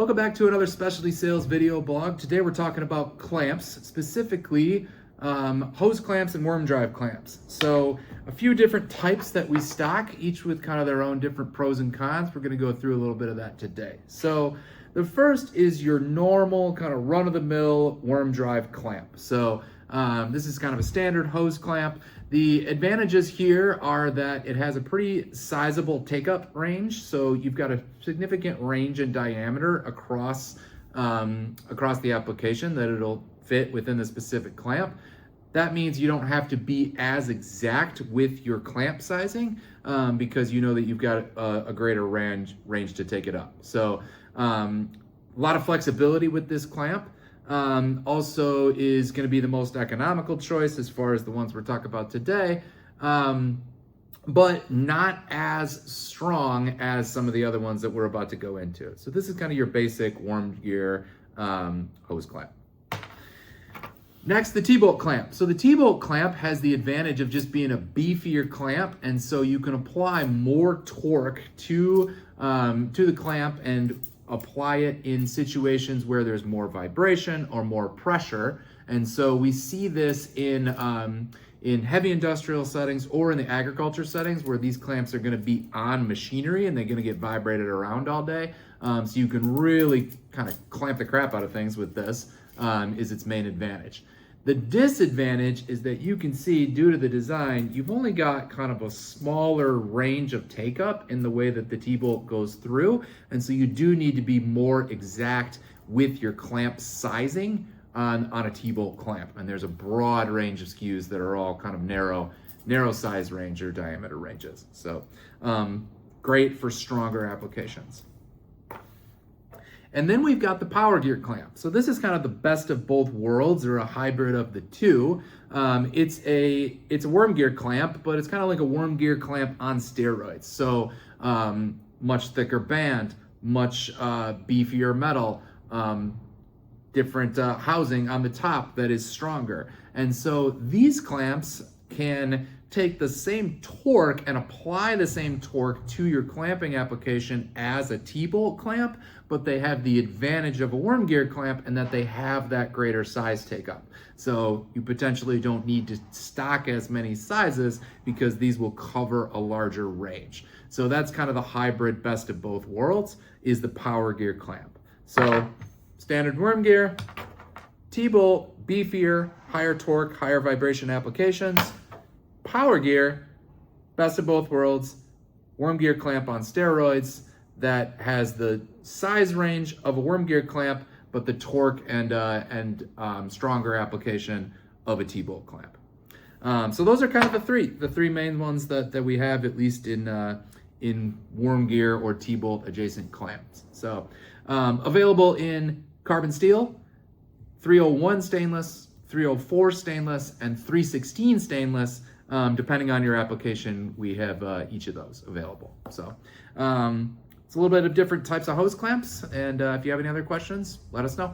Welcome back to another specialty sales video blog. Today we're talking about clamps, specifically hose clamps and worm drive clamps. So a few different types that we stock, each with kind of their own different pros and cons. We're going to go through a little bit of that today. So the first is your normal kind of run-of-the-mill worm drive clamp. So this is kind of a standard hose clamp. The advantages here are that it has a pretty sizable take-up range, so you've got a significant range in diameter across the application that it'll fit within the specific clamp. That means you don't have to be as exact with your clamp sizing because you know that you've got a greater range to take it up. So a lot of flexibility with this clamp. Also is going to be the most economical choice as far as the ones we're talking about today, but not as strong as some of the other ones that we're about to go into. So this is kind of your basic Pow'r-Gear hose clamp. Next, the T-bolt clamp. So the T-bolt clamp has the advantage of just being a beefier clamp, and so you can apply more torque to the clamp and apply it in situations where there's more vibration or more pressure. And so we see this in heavy industrial settings or in the agriculture settings where these clamps are going to be on machinery and they're going to get vibrated around all day. So you can really kind of clamp the crap out of things with this, is its main advantage. The disadvantage is that you can see, due to the design, you've only got kind of a smaller range of take-up in the way that the T-bolt goes through, and so you do need to be more exact with your clamp sizing on a T-bolt clamp. And there's a broad range of SKUs that are all kind of narrow size range or diameter ranges. So great for stronger applications. And then we've got the Pow'r-Gear clamp. So this is kind of the best of both worlds, or a hybrid of the two. It's a worm gear clamp, but it's kind of like a worm gear clamp on steroids. So much thicker band, much beefier metal, different housing on the top that is stronger. And so these clamps can take the same torque and apply the same torque to your clamping application as a T-bolt clamp, but they have the advantage of a worm gear clamp in that they have that greater size take up. So you potentially don't need to stock as many sizes because these will cover a larger range. So that's kind of the hybrid best of both worlds, is the Pow'r-Gear clamp. So standard worm gear, T-bolt, beefier, higher torque, higher vibration applications. Pow'r-Gear, best of both worlds, worm gear clamp on steroids that has the size range of a worm gear clamp, but the torque and stronger application of a T-bolt clamp. So those are kind of the three main ones that we have, at least in worm gear or T-bolt adjacent clamps. So available in carbon steel, 301 stainless, 304 stainless, and 316 stainless. Depending on your application, we have each of those available. So it's a little bit of different types of hose clamps, and if you have any other questions, let us know.